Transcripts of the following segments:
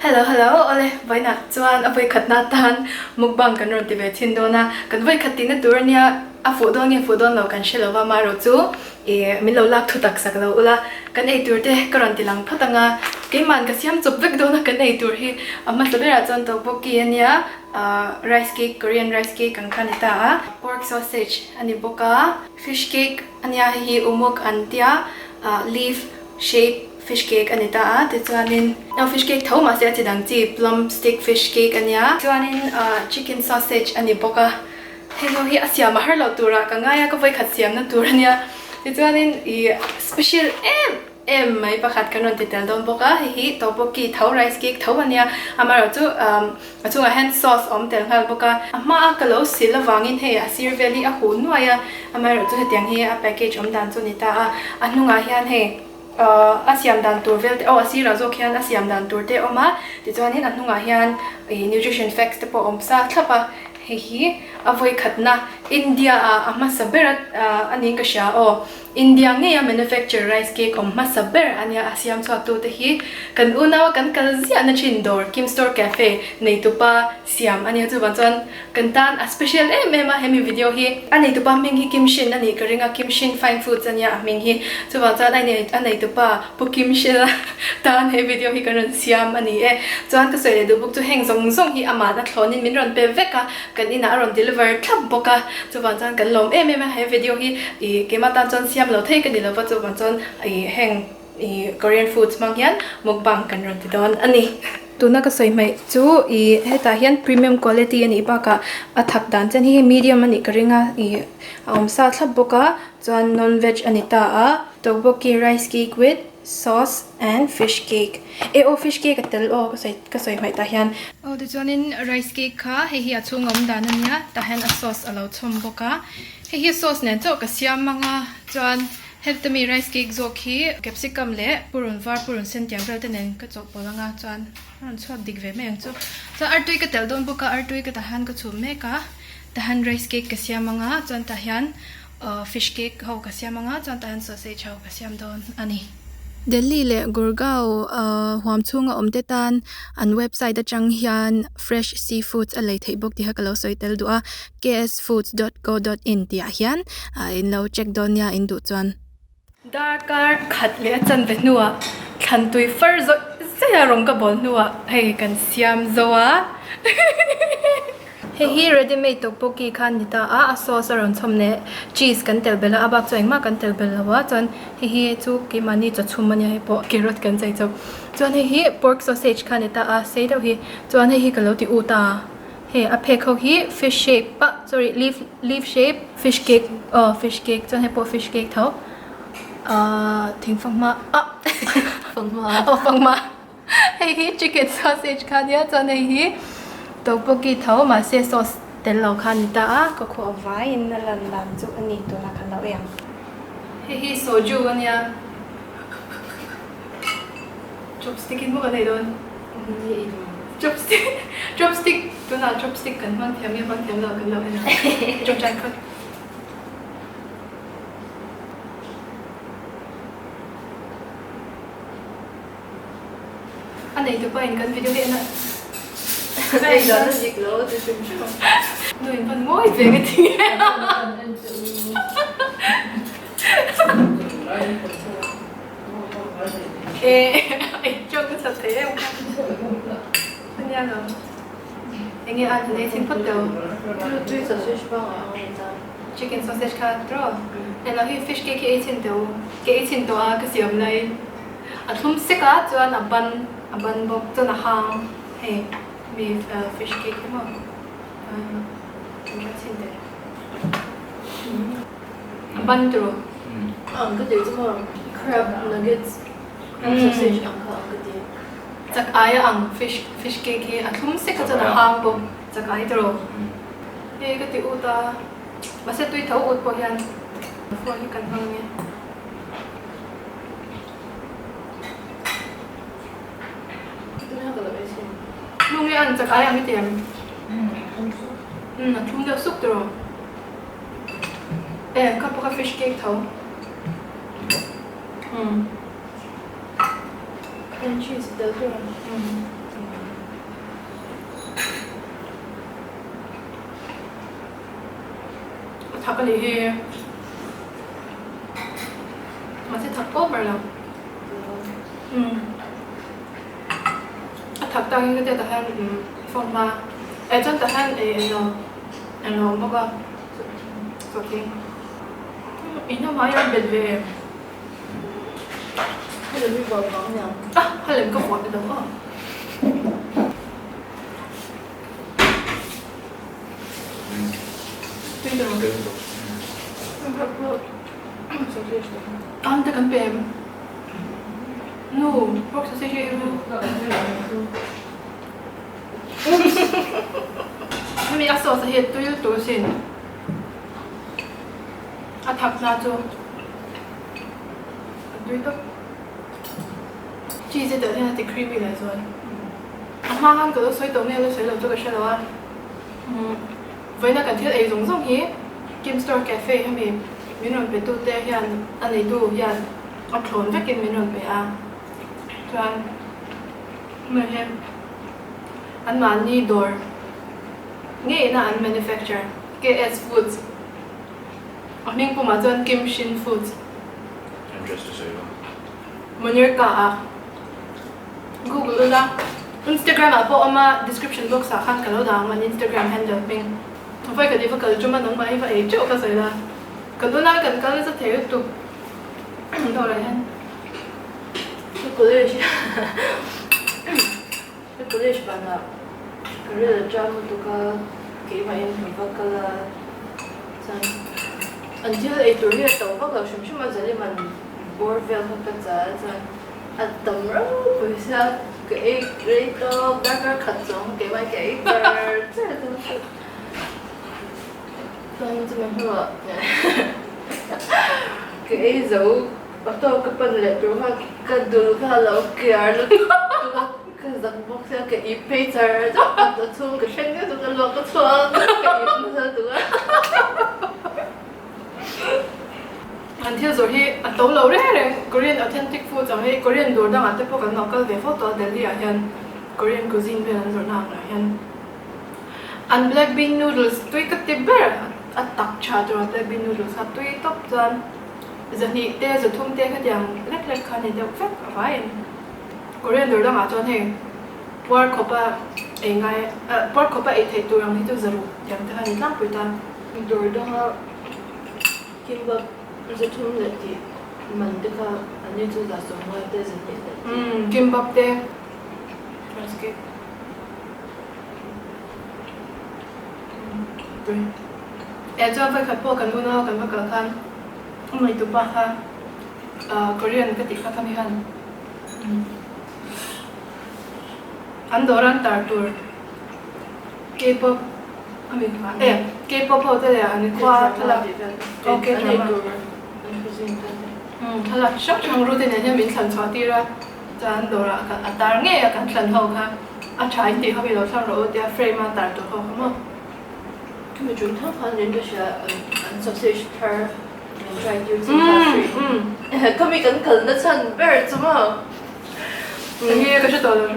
Hello, ole, vai na chuan a voi khatna tan mukbang kan ron ti ve chin do na kan voi khati na tur nia a fu don lo kan shelo wa ma ro chu e min lo lak thu tak sak lo ula kan ei tur te karon ti lang phatanga ke man ka siam chup vek do na kan ei tur hi amma sabera chon to boki ania rice cake, Korean rice cake kan kanita pork sausage ani boka fish cake ania hi umuk antia leaf shape fish cake anita te chuanin fish cake tho ma se chidang chi plum stick fish cake ania chuanin chicken sausage ani boka helo hi asia ma har lo tura ka ngaya ka voi khat siam na tur ania te chuanin I special em mai pakhat kanon ti tel don boka hi to boki tho rice cake tho ania amaro chu achunga hand sauce om tel hal boka ama ka lo sil wangin he asir valley a hun waya amaro chu hetiang hi a package om dan chu ni ta anunga hian he asiam dan tur vel te asira zo khian asiam dan tur te oma ti chuanin anunga hian nutrition facts te po om sa thlapa hi avoi khatna India ama saberat ani ka sha India nge manufacture rice cake om ma saber ania asiam chwa tu te hi kan unawa kan kalzia na chindor kim store cafe nei tupa siam ania chu banchon kan tan a special mema hemi video hi ani tupa ming hi kim shin ani karinga kim shin fine foods ania ming hi chu banchon ani tupa pu kim shin tan he video hi kan siam ani chuan ka soi du buk chu heng zong hi ama da thlonin min ron pe veka kan ina ron deliver thap boka chu banchon kan lom mema he video hi kemata chon siam lo thei kan dilo pa chu banchon heng Korean foods mang hian mukbang kan ron ti don ani tuna ka soi mai chu heta hian premium quality ani ba ka athak dan chen hi medium ani karinga om sa thlap boka chuan non veg ani ta tteokbokki rice cake with sauce and fish cake fish cake atel ka soi mai ta hian de chuanin rice cake kha hi achung om dan ania ta hian a sauce alo chom boka hi sauce nen chaw ka siam manga chuan heltami rice cake zokhi capsicum le purun sen tiang vel tenen ka chok polanga chuan ran chhuat dik ve meng chu so artui ka tel don boka artui ka tahan ka chum me ka tahan rice cake ka siam manga chuan ta hian fish cake ho ka siam manga chuan tahan sausage ho ka siam don ani Delhi le Gurgaon huam chunga omte tan an website atang hian fresh seafoods alei theibok ti hakalo soitel dua ksfoods.co.in tia hian in lo check don ya in du chuan darkar khat le chan ve nuwa than tui far zo se rong ka bol nuwa hei kan siam zowa hi ready made tteokbokki khan nita a sauce aron chomne cheese kan tel bela abak choing ma kan tel bela wa chon hi chu ki mani cha chumania he po carrot kan chai chok chon hi pork sausage khan nita a sei do hi chon hi kaloti uta he a phekho hi fish shape leaf shape fish cake chon he po fish cake tho thing fangma fangma hi chicken sausage khan ya chon hi tteokbokki tho ma se sauce tel lo khan ta ko kho vai in lan chu ani to na khan lo yang hi soju ania chopstick in mo ka nei don chopstick to na chopstick kan man thiam ya ban thiam lo kan lo ena chop chan khat anei to pa in kan video he na Hey, dat is ik lo, dus ik doe een van mooi dingen. Ik joke het dat heel. En ja dan. En je aan de eten pot do. Doe sausage bang chicken sausage ka dro. En dan hier fish cake eten do. Eten do a kasi om lai. At hum sika to an aban bok to na hang. Hey. With fish cake mo. Bandro. Ang gede mo crab nuggets. Crab sausage ang gede. Chak aya ang fish cake hi athum se ka chana hang bo chak ai dro. He gati uta. Base tui thau ut po hian. Fo hi kan hang ni. Nung yan sa kaya ang itim. Nung daw soup dro. Kapo ka fish cake tau. And cheese daw dro. thắc cái gì mà sẽ thắc over lắm thắc tăng cái ta han phong ma chân ta han nó mà có ok ý nó nói là bên về hay là đi vào ngõ nhầm hay là có quạt được không tuy được anh ta cần bèm no bóc sẽ chơi mình ăn sốt sẽ hết tôi xin thắc na cho tôi đó cheese tự nhiên là thì creamy lại rồi mà ăn cái xoay tôm này là xoay lâu cho cái sao đó với nó cần thiết ấy giống như Kim Store Cafe hay mình nói về tu te hiện anh ấy tu hiện ăn trốn với cái mình nói về cho anh mình hem anh mà anh đi door nghe là anh manufacturer KS Foods mình cũng mà chọn Kim Shin Foods mình nhớ cả Google là Instagram apa ama description box akan kalau dah man Instagram handle ping apa cái gì phải kalau cuma nong mai phải chỗ cái gì là kalau na cần kalau sẽ thấy YouTube đâu rồi hen cái college cái college bạn là cái là cho một cái cái mà em phải cái là sao until ấy tuổi này tàu bắt đầu chúng mà giờ mình Borville không cần giá cho tầm rất bây giờ cái đó đã khẩn trương cái máy cái con cho mình hiểu cái dấu bắt đầu cái phần lệ rồi cái đồ cái lâu kia rồi cái dòng bóc ra cái paper đó nó chung cái sinh cái cái lọ cái chuông cái nó đó anh theo rồi thì tàu lâu đấy Korean authentic food rồi thì Korean đồ đang ăn tiếp cái nó cái về photo Delhi à hiện Korean cuisine về ăn rồi nào hiện ăn black bean noodles tôi cái tiếp bể tắc trà rồi black bean noodles à tôi top chân giờ thì đây giờ thông tin cái dạng lách lách khăn này đều phép phải Korean đồ đang ăn cho thì pork copa ấy ngay pork copa ấy thấy tôi rằng thì tôi giờ rồi dạng thế này lắm vậy ta đồ đó kimbap giờ thun lệ thì mình được cái anh ấy tôi đã sống ngoài đây rồi kimbap thế Basket. Cho phải khát po cần mua nó cần phải cần khăn. Mình tụi ba khăn. Korean cái tiệc khăn mi khăn. Anh đồ ăn tar tour. K-pop. Mình K-pop hồi thế là anh qua thật là ok lắm. Thật là sốc trong routine này mình sẵn sàng đi ra. Cho anh đồ là tar nghe cả sẵn hậu ha. Trái thì họ bị lột sang rồi, thì frame mà tar tour không không? cái mà chúng thắc hơn đến cái là sausage tar mình try using coffee cái mình cần nó chân bear chứ mà nghe cái chỗ đó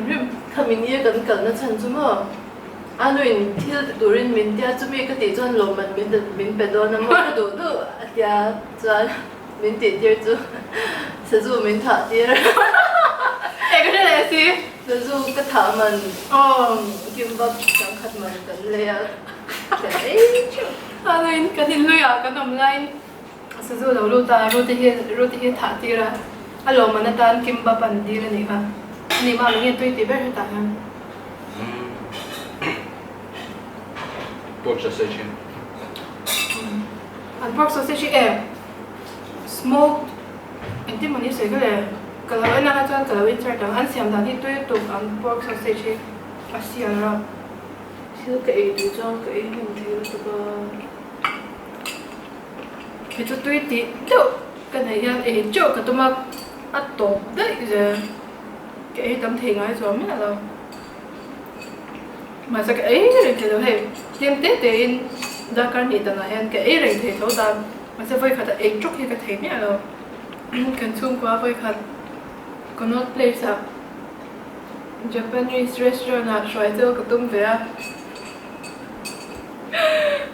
cái mình nghe cần nó chân chứ mà anh nói thì đồ riêng mình thì chúng mình cái tỷ chân lồng mình bên đó nằm ở đồ đó thì chân mình tỷ tiêu chứ sử dụng mình thả tiêu cái này là gì sử dụng cái thả mình kim bắp chẳng khát mình cần lê anh cái thìn lùi cái nồng line sử dụng đầu ta roti thả tiêu ra alo mà nó tan kim bắp ăn đi ra này ha này mà mình tôi thì biết hết ta Pork sausage. Pork sausage smoked anh tin mình sẽ cái này kalau anh ăn cho kalau anh chơi anh xem đã thì tôi tụt ăn pork sausage Essie rồi thì cái đồ trong cái hình thì cái tôi thì đâu cái này là chỗ cái tôi mà tốt đấy giờ cái tấm thì nói rồi mới là đâu mà sao cái ấy rồi thì đâu hay tiêm tết thì đã cái gì tao nói cái ấy thì thấu ta mà sao phải khát ấy chút cái thế nhỉ đâu cần chung quá phải khát còn nó place à Japanese restaurant à xoay theo cái tôm về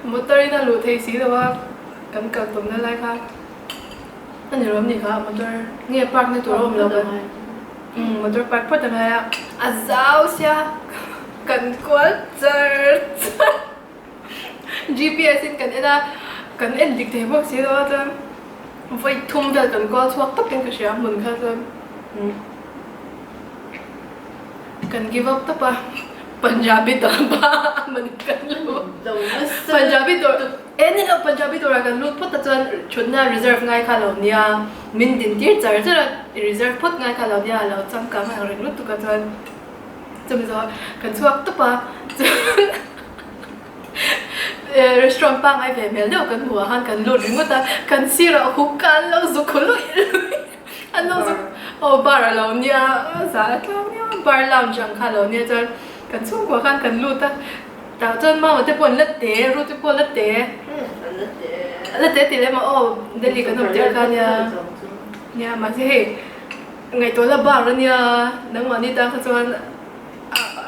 một tay là lụt thấy xí đâu กันกับตรงนั้นไรค่ะอันนี้รวมนี่ค่ะมันจะเงียบปากในตัวรวมแล้วกันมันจะปากพูดอะไรอ่ะอาซาวเสียกันกวาดเจอ GPS in kan ena kan en dik te bok si do tan vai thum vel kan ko chuak tak ken ka sia mun kha tan kan give up ta pa Punjabi to pa man kan lu Punjabi to any no Punjabi to ra kan lu put ta chuan chunna reserve ngai kha lo nia min din tir char char reserve put ngai kha lo nia lo cham ka ma ring lu tu ka chuan chum zo kan chuak ta pa restaurant pa ngai ve mel deuh kan hua han kan lu ring ta kan sira hukan lo zu khulu an lo zu bar lo nia za ta nia bar lounge ang kha lo nia chuan kan chung kwa khan kan lu ta ta chuan ma te pon la te ru te pon la te la te ti le ma Delhi kan hom te kha nia ma se he ngai to la bar nia nang ma ni ta kha chuan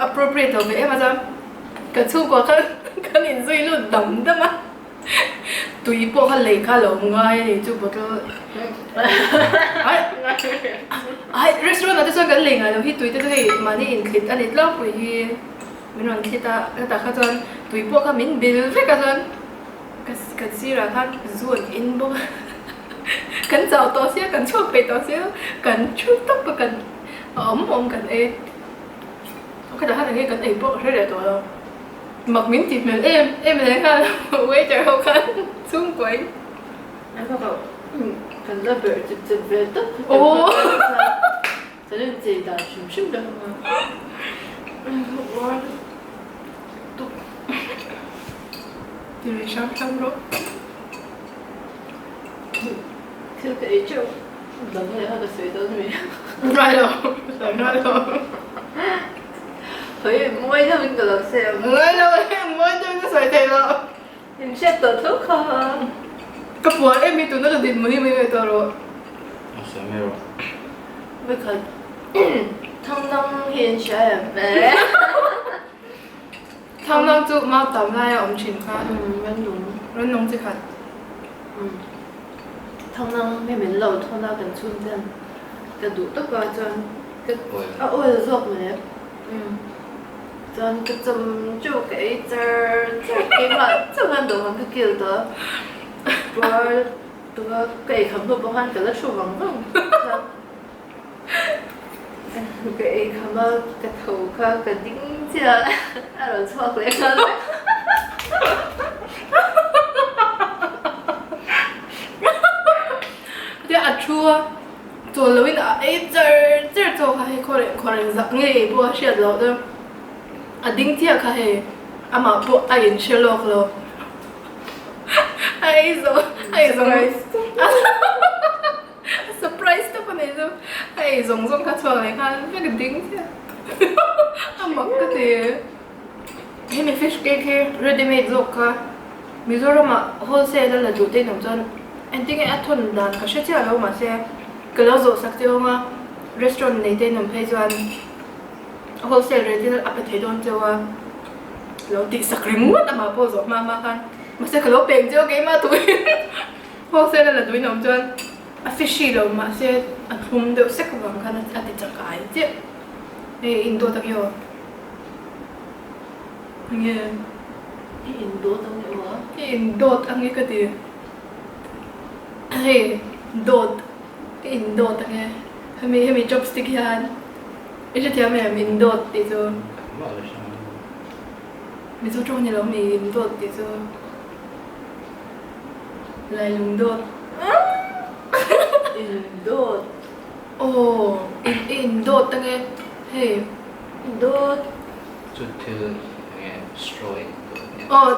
appropriate lo ve ma chuan kan chung kwa khan kan in zui lu dam da ma tui po kha lei kha lo ngai ni chu bo to ai restaurant na te chuan kan lei ngai lo hi tui te chu hei ma ni in khit ani tlau pui hi min ron khita ta kha chuan tui po kha min bil ve ka chuan kan sira khan zuan in bo kan chao to sia kan chuak pe to sia kan chu tak pa kan om kan e cái đó là cái kan e po re re to lo mặc miếng thịt mềm em thấy ha waiter hậu khăn xuống quấy anh có bảo cần là bể chụp về tất cho nên chị đã chụp sức được mà thì lại xong rồi thì cái chỗ lần này họ đã sửa tới rồi right rồi thấy mỗi thứ mình cần xem mỗi thứ nó xoay thay rồi em sẽ tự thức không cái bùa em bị tụi nó là định mấy người tao rồi với cả thông nông hiện sẽ bé thông nông chú mau tạm lại ông chỉnh khá vẫn nông chứ khát thông nông hay mình lâu thông nông cần chun chân cần đủ tất cả chân cái ôi là ruột mà đấy 전 그좀 쪼개 저기만 저간도 한 그길도 뭘 누가 꽤 감도 보한 cái số vòng không cái cảm cái thầu cái đỉnh chưa rồi cho cái con thế à chua做了一打哎这做还可能让你不写了的啊顶天可以啊嘛不爱人吃落了哎surprise 都不能说哎总看出来看那个顶天啊嘛个的嘿没 fish cake ready made 做ka Mizoram wholesale là chủ tên nông dân anh tính anh thuần đàn cả sẽ chơi lâu mà sẽ cái lâu rồi sắc tiêu mà restaurant này tên nông phải doan wholesale rồi thì áp thấy doan tiêu à lâu thì sắc riêng mất mà bao giờ mà kan mà sẽ cái lâu bền tiêu cái mà tụi wholesale là tụi nông dân fishy lâu mà sẽ anh hùng đều sắc vàng kan anh thì chắc cái chứ này Indo tao yêu nghe Indo tao yêu Indo ang cái gì hey Indo tao nghe hami chopstick yan ít thì hami Indo thì so mình so trong nhà lâu mình Indo thì so lại lùng đốt Indo Indo tao nghe hey Indo chút thứ destroy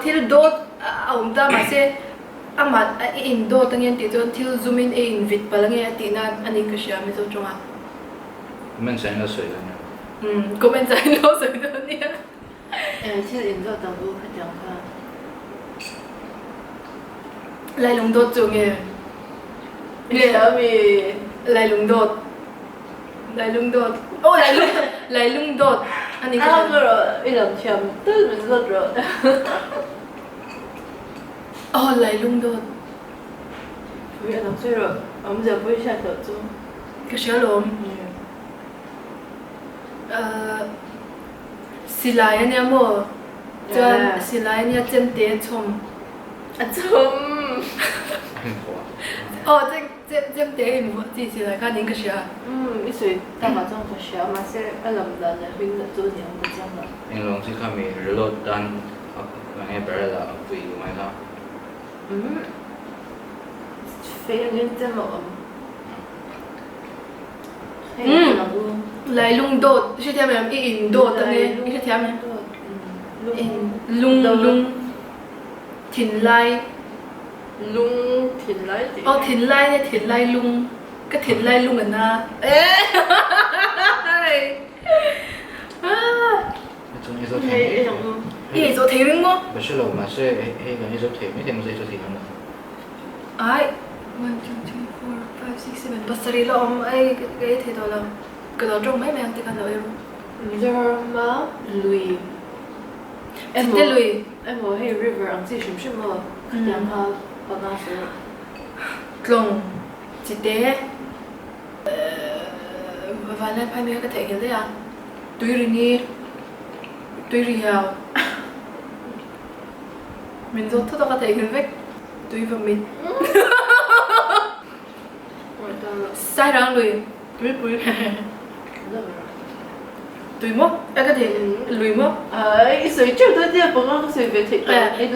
thil dot ông ta mà sẽ amat Indo tao nghe thì cho thil zoom in vịt bà nghe thì na anh ấy cứ xem mình so trong à mình sẽ là sợi đó comment giải nó rồi đó nha其實 Indo tao cũng phải chẳng ha lại lùng đốt rồi nghe lại lùng đốt lại lùng đốt anh ấy cứ xem rồi đi làm chậm tức mình rất rồi lại lùng đốt Vì anh nói rồi, ông giờ bây giờ thở chung. Cái sữa lộn. Xì lại anh em mua. Cho xì lại anh em chân tế chôm. À chôm. Chân tế mua gì xì lại cái những cái sữa. Ít rồi ta mà trong cái sữa mà sẽ anh làm đàn là huynh là做年不这样的。anh long chỉ có mình日落单，那边儿的贵有买到。非常认真了。Lại lung đột, chứ theo mình in đột tao nghe, chứ theo mình lung thìn lai thì thìn lai lung cái thìn lai lung là na trong cái số tiền cái số tiền đúng không? mà số mà số hay cái số tiền mấy tiền số tiền không? Ai 1, 2, 3, 4, 5, 6, 7 Basari lo om ai cái thế đó là cái đó trong mấy mẹ ăn thì cần lợi luôn. Giờ mà lùi Em tên lùi em ở hay river ăn gì xem mà làm ha bằng ăn số Long chỉ té và lại phải mấy cái thể hiện đấy à tuy ringi tuy riao mình rất thích cái thể hiện vậy tuy và mình sai rằng lùi tùy mốc cái thể lùi mốc ấy rồi trước tới giờ bằng ăn rồi về thịt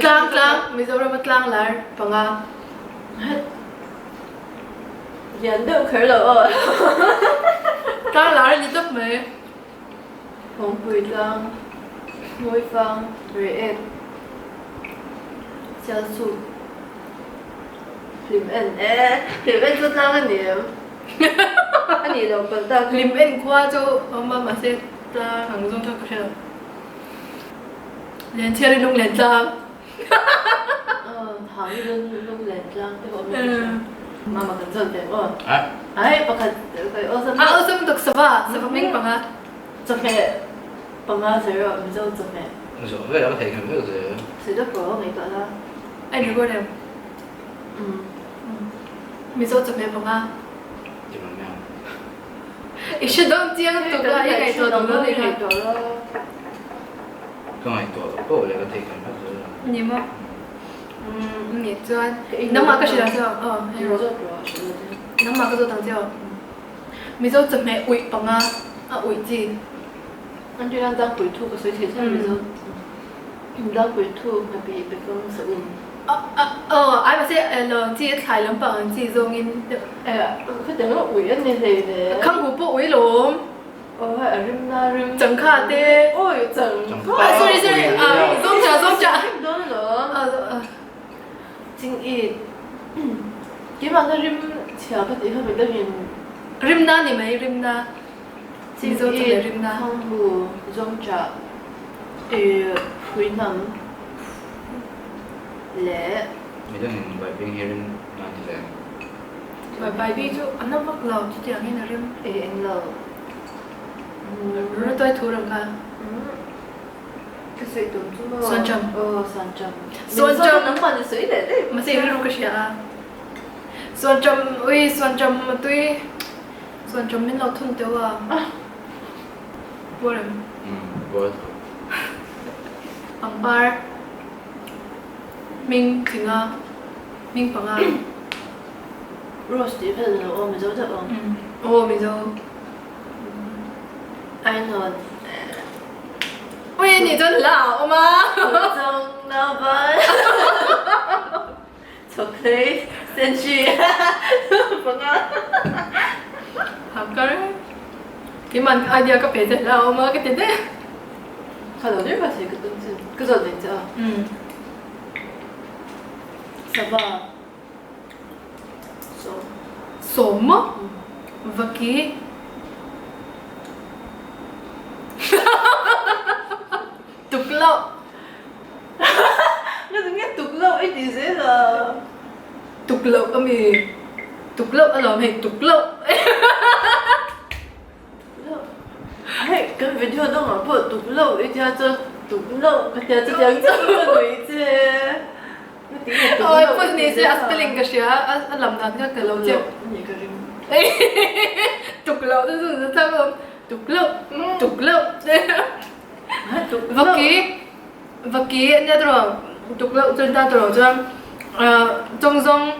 clang mình rồi mà clang lại bằng à人都佢咯， clang lại như tấp mẹ 紅培燈、梅芳、瑞酵素、lim en 就當一年，一年就笨蛋。 lim en qua cho ông mà sẽ ta hàng dung cho cái nào liền chia lên lung liền trang 行都兩張，即係我咩？媽媽咁真定喎。啊，唉，不過佢我心 à ở sâm được sapa mình bằng à 做咩？bằng à谁啊？唔知做咩？你说为了提供这个是，誰都講你覺得？ anh được rồi mình rồi chụp hình bằng à 怎么样？ ít chút đông tiếng tụi cái ngày tuổi tụi nó đi ngày rồi tuổi đó. 刚才多，不过那个提供那是， nhiều mà nhẹ chuan nắm mà cái gì đó chưa hay rồi nắm mà cái gì đó chưa mình rồi chụp hình ủi bằng à ủi gì anh đi ăn đang quỷ thu cái suy thì sao mình rồi đang quỷ thu mà bị con sử dụng ai mà sẽ là chỉ khai lắm bằng chỉ dùng in cái tiếng nó quỷ anh này để không hụt bộ ủi luôn hay ở rim chẳng khá thế ôi chẳng sorry zoom trả đó nữa chính ít cái mà cái rim chả cái gì hơn mình đâu nhìn rim na thì mấy rim na chỉ dùng từ rim na không hù zoom trả quý nắm lẽ 你这人外边黑人哪里来？ bài bài ví dụ anh nó bắt lầu chứ chẳng hay là rim anh lờ nó tôi thu được cả cái suy tưởng chung mà Xuân trầm. Xuân trầm nắng mà suy để đấy mà xem nó cái gì à Xuân trầm mà tuy Xuân trầm mình lâu thun tiêu à vô rồi 我 bằng bar mìnhถึงà mình bằng à Rose thì phải là ôm mình dấu thật không? ô mình rồi Anh nói ôi, 你真老吗？ trong nào vậy? Chocolate, sen chi vâng ạ học cái thì mình idea có phải thật lâu mà cái tiền đấy Khá là rất là cái tương trình Cứ giờ đến chưa? Sao bà? Số số mà và ký tục lâu Nó nghe tục lâu ấy thì dễ là tục lâu âm gì tục lâu ở lòng hình tục lâu Hey, cái video đó mà bộ tục lâu ấy thì cho tục lâu cái tiếng tiếng cho người chứ ôi phun ní sẽ spelling cái gì á làm nào cái cái lâu chưa Gì cái rừng. tục lâu tôi dùng sao không tục lâu và ký anh ra rồi tục lâu trên ta rồi cho trong trong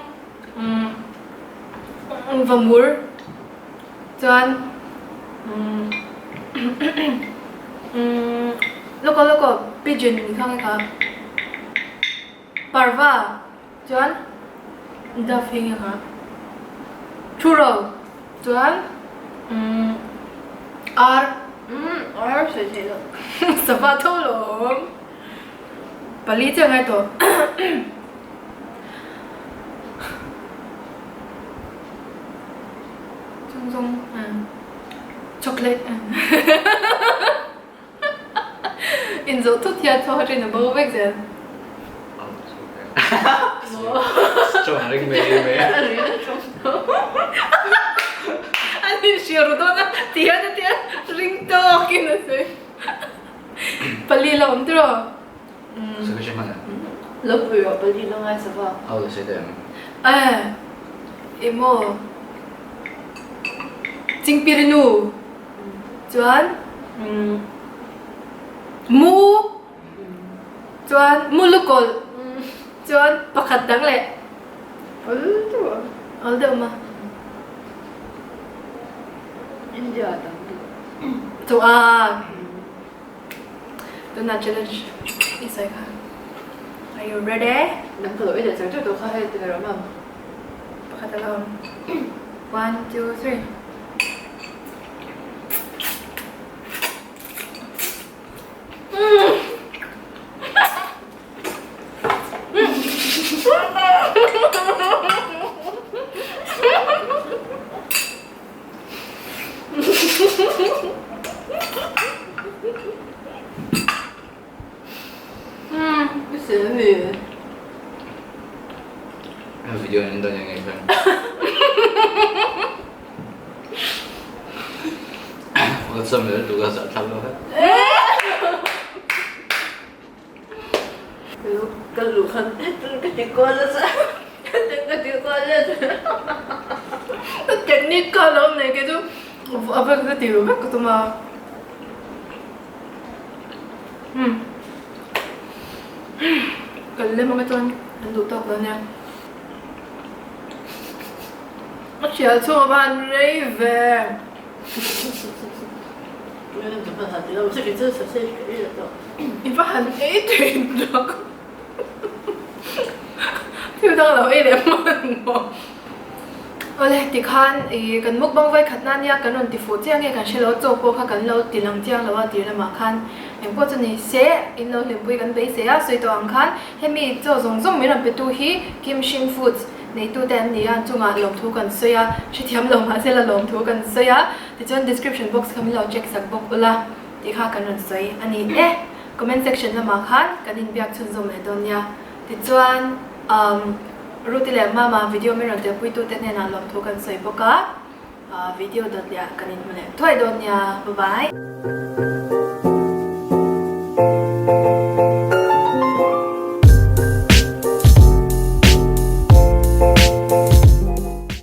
và muối cho anh lúc có pigeon thì không hay cả parva cho anh đa phiên hả churro cho anh ar Ở sẽ thế được. sapato lo pali chẳng ai to trong trong chocolate in dấu thuốc thiệt thôi trên là bao vết rồi Trông rinh mê mê. anh đi siêu rồi đó thiệt ring to kia nữa rồi pali là ổn rồi Sao cái mà Lúc vừa ở bên đi nó ngay sao vậy? How to say them? emo chinh pirinu chuan mu chuan mulukol chuan pakhat dang le Chưa. al de ma India tầm. to do not challenge isai kha are you ready Nắm cửa bây giờ sáng trước tôi khai hết từ rồi mà. pakhat alone 1 2 3 Cái gì gì? Video ini tuh yang ini. Một xong rồi tụi con sợ thăm luôn hết. Cái lũ khăn cái chuyện con là sao? Cái chuyện con là cái nít con lắm này cái chú ở bên cái tiểu bác của tôi mà cần lên một cái tuần ăn đủ tộc rồi nha nó chỉ là cho bạn lấy về Nên chúng ta thật thì đâu sẽ cái gì sẽ cái gì đó. ít phát hành ít tiền được thiếu đâu là ít để mình mà Ole ti khan kan mukbang vai khatna nia kan ron ti fu chiang e kan shelo cho po kha kan lo ti lang chiang lawa ti na ma khan em po chani se in lo lim pui kan be se a soi to ang khan hemi cho zong zong mi ram pe tu hi kim shin foods nei tu ten ni an chunga lom thu kan soya shi thiam lom ha se la lom thu kan soya ti chon description box kam lo check sak bok ula ti kha kan ron soi ani comment section la ma khan kan in biak chun zom e don ya ti chuan Rutile mama video mi ron te pui tu te ne na lom thu kan soi boka video dot ya kanin mane thoi don ya bye bye